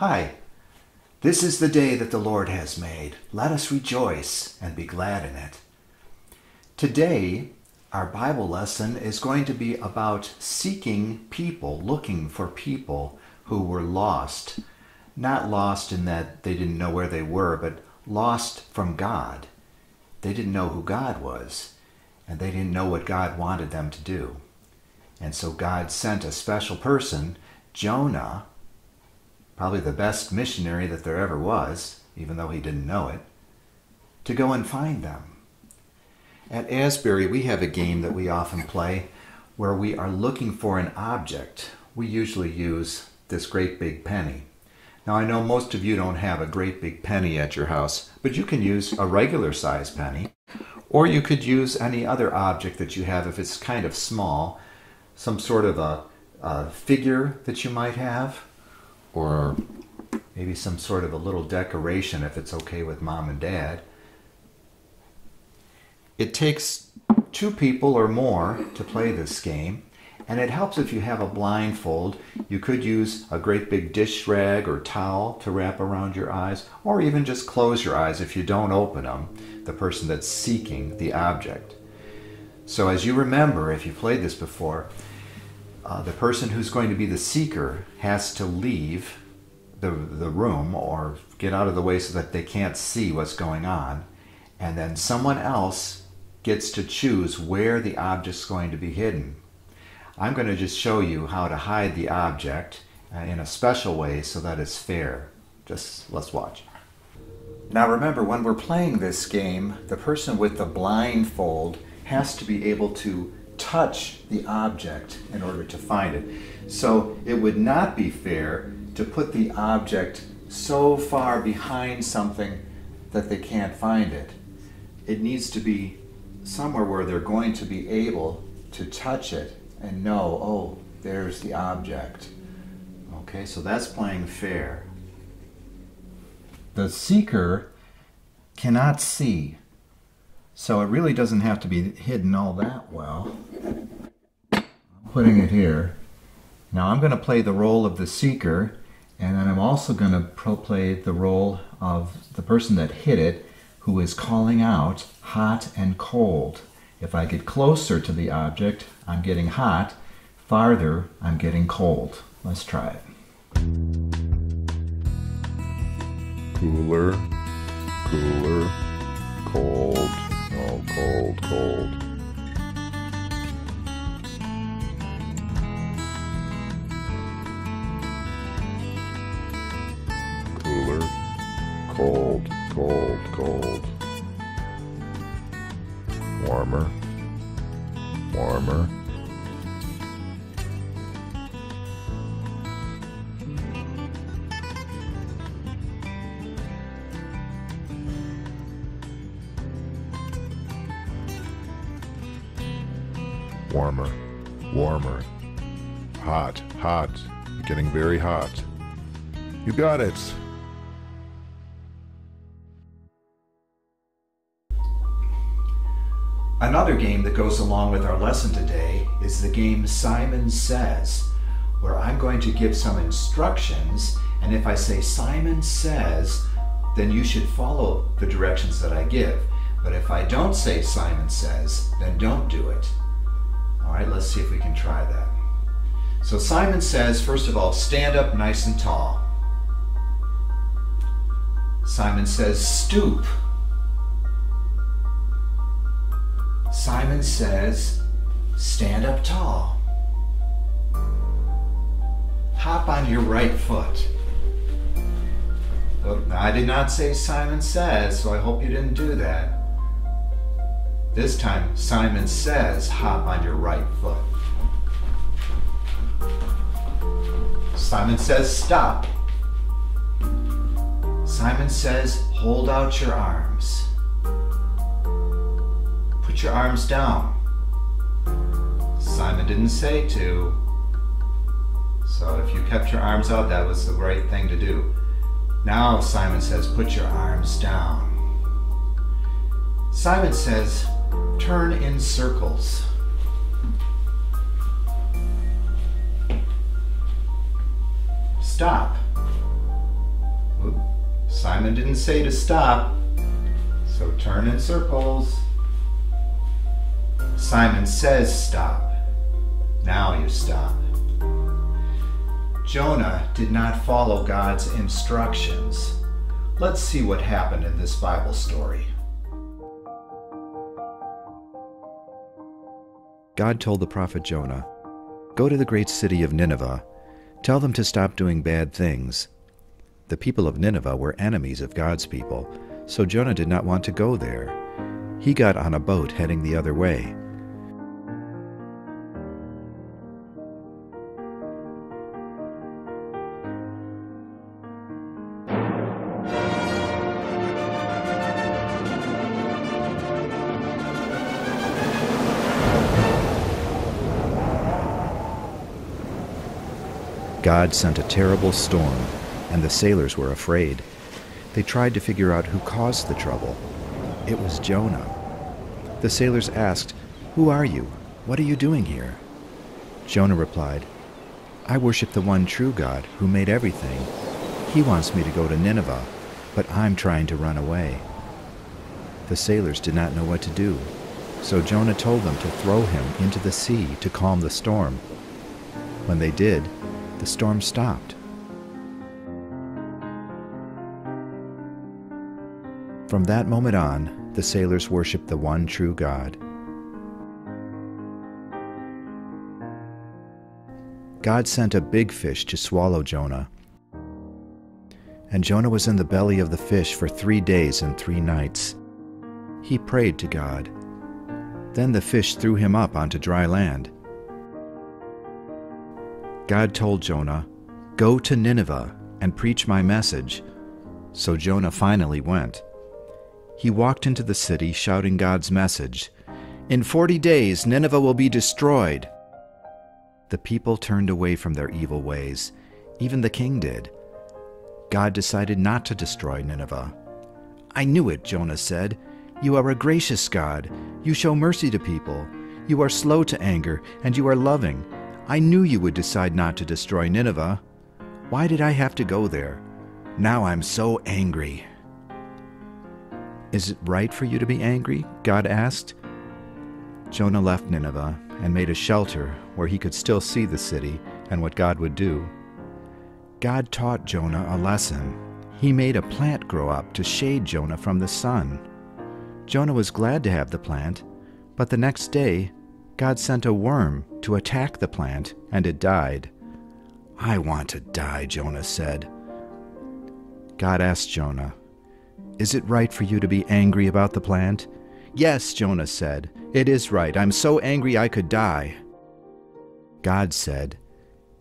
Hi, this is the day that the Lord has made. Let us rejoice and be glad in it. Today, our Bible lesson is going to be about seeking people, looking for people who were lost. Not lost in that they didn't know where they were, but lost from God. They didn't know who God was, and they didn't know what God wanted them to do. And so God sent a special person, Jonah, probably the best missionary that there ever was, even though he didn't know it, to go and find them. At Asbury, we have a game that we often play where we are looking for an object. We usually use this great big penny. Now, I know most of you don't have a great big penny at your house, but you can use a regular size penny, or you could use any other object that you have if it's kind of small, some sort of a figure that you might have, or maybe some sort of a little decoration if it's okay with mom and dad. It takes 2 people or more to play this game, and it helps if you have a blindfold. You could use a great big dish rag or towel to wrap around your eyes, or even just close your eyes if you don't open them, the person that's seeking the object. So as you remember, if you've played this before, the person who's going to be the seeker has to leave the room or get out of the way so that they can't see what's going on. And then someone else gets to choose where the object's going to be hidden. I'm going to just show you how to hide the object in a special way so that it's fair. Just let's watch. Now remember, when we're playing this game, the person with the blindfold has to be able to touch the object in order to find it. So it would not be fair to put the object so far behind something that they can't find it. It needs to be somewhere where they're going to be able to touch it and know, oh, there's the object. Okay, so that's playing fair. The seeker cannot see, so it really doesn't have to be hidden all that well. I'm putting it here. Now I'm going to play the role of the seeker, and then I'm also going to play the role of the person that hit it, who is calling out hot and cold. If I get closer to the object, I'm getting hot. Farther, I'm getting cold. Let's try it. Cooler, cooler, cold. Oh, cold, cold. Cooler, cold, cold, cold. Warmer, warmer. Warmer, warmer, hot, hot, getting very hot. You got it. Another game that goes along with our lesson today is the game Simon Says, where I'm going to give some instructions, and if I say Simon Says, then you should follow the directions that I give. But if I don't say Simon Says, then don't do it. All right, let's see if we can try that. So Simon says, first of all, stand up nice and tall. Simon says, stoop. Simon says, stand up tall. Hop on your right foot. Oh, I did not say Simon says, so I hope you didn't do that. This time, Simon says, hop on your right foot. Simon says, stop. Simon says, hold out your arms. Put your arms down. Simon didn't say to. So if you kept your arms out, that was the right thing to do. Now Simon says, put your arms down. Simon says, turn in circles. Stop. Simon didn't say to stop, so turn in circles. Simon says stop. Now you stop. Jonah did not follow God's instructions. Let's see what happened in this Bible story. God told the prophet Jonah, "Go to the great city of Nineveh. Tell them to stop doing bad things." The people of Nineveh were enemies of God's people, so Jonah did not want to go there. He got on a boat heading the other way. God sent a terrible storm, and the sailors were afraid. They tried to figure out who caused the trouble. It was Jonah. The sailors asked, "Who are you? What are you doing here?" Jonah replied, "I worship the one true God who made everything. He wants me to go to Nineveh, but I'm trying to run away." The sailors did not know what to do, so Jonah told them to throw him into the sea to calm the storm. When they did, the storm stopped. From that moment on, the sailors worshiped the one true God. God sent a big fish to swallow Jonah. And Jonah was in the belly of the fish for 3 days and 3 nights. He prayed to God. Then the fish threw him up onto dry land. God told Jonah, "Go to Nineveh and preach my message." So Jonah finally went. He walked into the city shouting God's message. "In 40 days, Nineveh will be destroyed." The people turned away from their evil ways. Even the king did. God decided not to destroy Nineveh. "I knew it," Jonah said. "You are a gracious God. You show mercy to people. You are slow to anger, and you are loving. I knew you would decide not to destroy Nineveh. Why did I have to go there? Now I'm so angry." "Is it right for you to be angry?" God asked. Jonah left Nineveh and made a shelter where he could still see the city and what God would do. God taught Jonah a lesson. He made a plant grow up to shade Jonah from the sun. Jonah was glad to have the plant, but the next day, God sent a worm to attack the plant, and it died. "I want to die," Jonah said. God asked Jonah, "Is it right for you to be angry about the plant?" "Yes," Jonah said, "it is right. I'm so angry I could die." God said,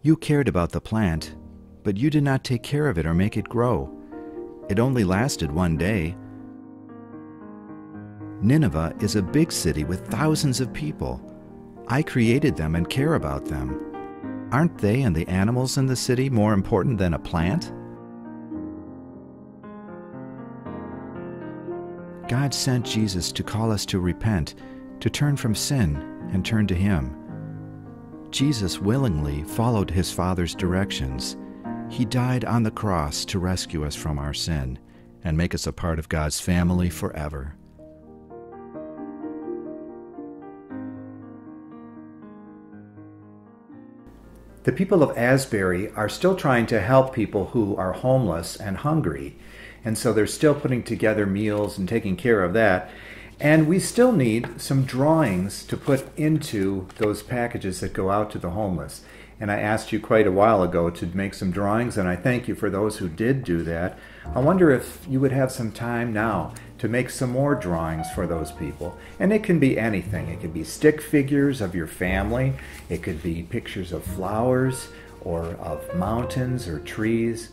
"You cared about the plant, but you did not take care of it or make it grow. It only lasted 1 day. Nineveh is a big city with thousands of people. I created them and care about them. Aren't they and the animals in the city more important than a plant?" God sent Jesus to call us to repent, to turn from sin and turn to Him. Jesus willingly followed His Father's directions. He died on the cross to rescue us from our sin and make us a part of God's family forever. The people of Asbury are still trying to help people who are homeless and hungry, and so they're still putting together meals and taking care of that. And we still need some drawings to put into those packages that go out to the homeless. And I asked you quite a while ago to make some drawings, and I thank you for those who did do that. I wonder if you would have some time now to make some more drawings for those people. And it can be anything. It could be stick figures of your family. It could be pictures of flowers or of mountains or trees.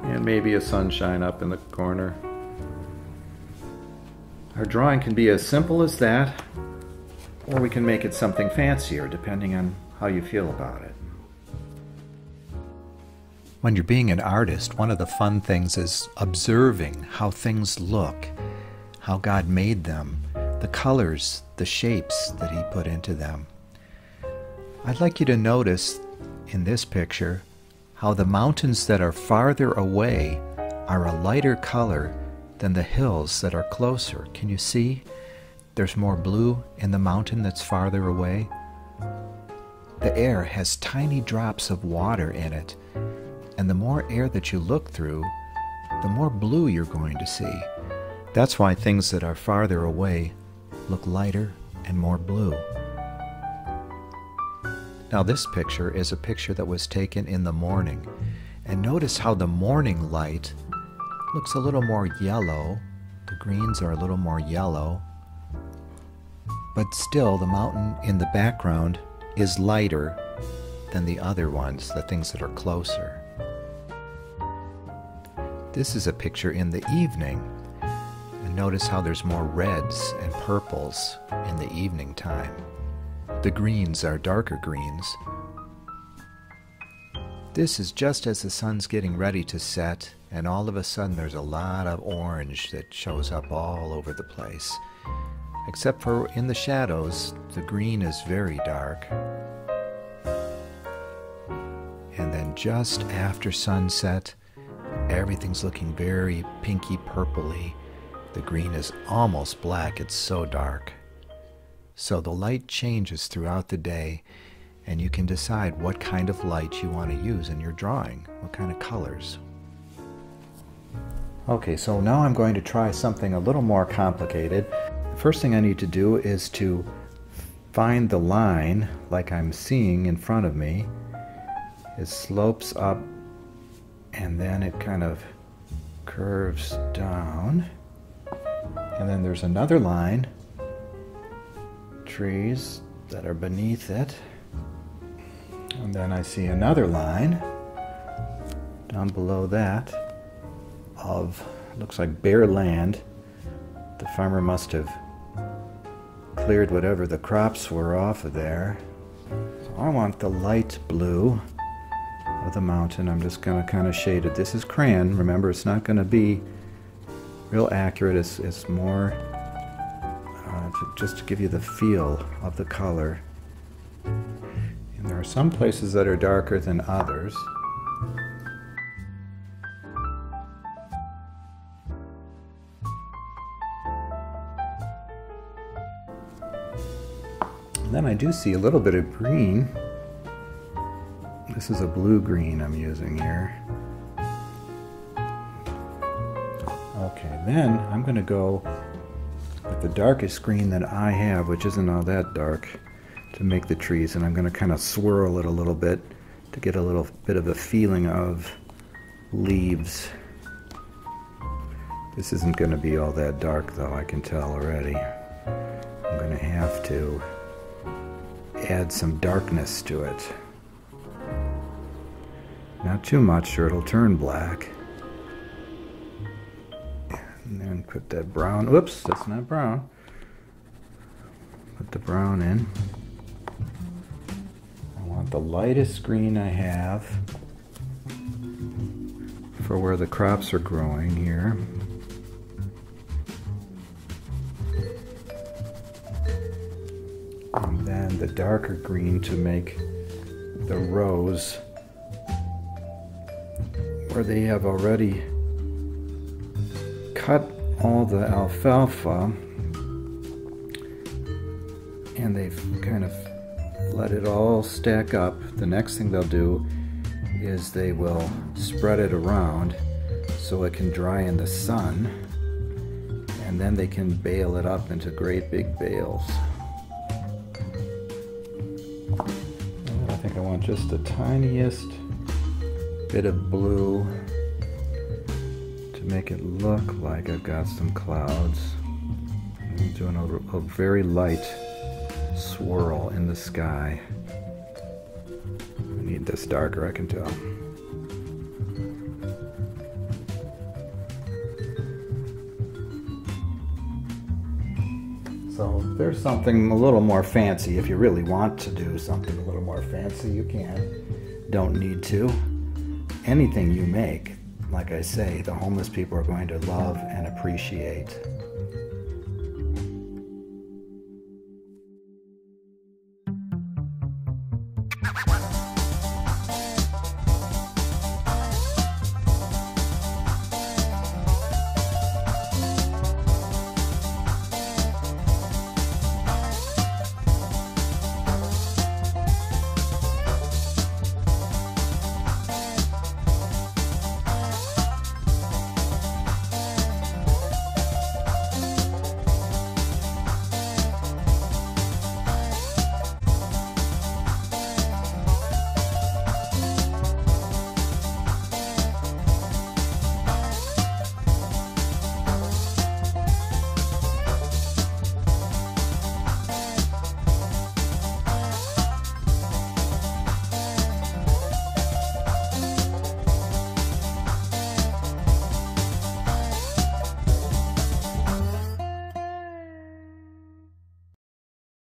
And maybe a sunshine up in the corner. Our drawing can be as simple as that, or we can make it something fancier, depending on how you feel about it. When you're being an artist, one of the fun things is observing how things look, how God made them, the colors, the shapes that He put into them. I'd like you to notice in this picture how the mountains that are farther away are a lighter color than the hills that are closer. Can you see? There's more blue in the mountain that's farther away. The air has tiny drops of water in it, and the more air that you look through, the more blue you're going to see. That's why things that are farther away look lighter and more blue. Now this picture is a picture that was taken in the morning, and notice how the morning light looks a little more yellow. The greens are a little more yellow, but still the mountain in the background is lighter than the other ones, the things that are closer. This is a picture in the evening, and notice how there's more reds and purples in the evening time. The greens are darker greens. This is just as the sun's getting ready to set, and all of a sudden there's a lot of orange that shows up all over the place. Except for in the shadows, the green is very dark. And then just after sunset, everything's looking very pinky purpley. The green is almost black, it's so dark. So the light changes throughout the day, and you can decide what kind of light you want to use in your drawing, what kind of colors. Okay, so now I'm going to try something a little more complicated. The first thing I need to do is to find the line like I'm seeing in front of me. It slopes up and then it kind of curves down. And then there's another line, trees that are beneath it. And then I see another line down below that of, looks like bare land. The farmer must have cleared whatever the crops were off of there. So I want the light blue of the mountain. I'm just going to kind of shade it. This is crayon. Remember, it's not going to be real accurate. It's more just to give you the feel of the color. And there are some places that are darker than others. And then I do see a little bit of green. This is a blue-green I'm using here. Okay, then I'm going to go with the darkest green that I have, which isn't all that dark, to make the trees. And I'm going to kind of swirl it a little bit to get a little bit of a feeling of leaves. This isn't going to be all that dark, though, I can tell already. I'm going to have to add some darkness to it. Not too much or it'll turn black. And then put that brown, whoops, that's not brown. Put the brown in. I want the lightest green I have for where the crops are growing here. And then the darker green to make the rows where they have already cut all the alfalfa and they've kind of let it all stack up. The next thing they'll do is they will spread it around so it can dry in the sun, and then they can bale it up into great big bales. And I think I want just the tiniest bit of blue to make it look like I've got some clouds. I'm doing a very light swirl in the sky. I need this darker, I can tell. So there's something a little more fancy. If you really want to do something a little more fancy, you can. Don't need to. Anything you make, like I say, the homeless people are going to love and appreciate.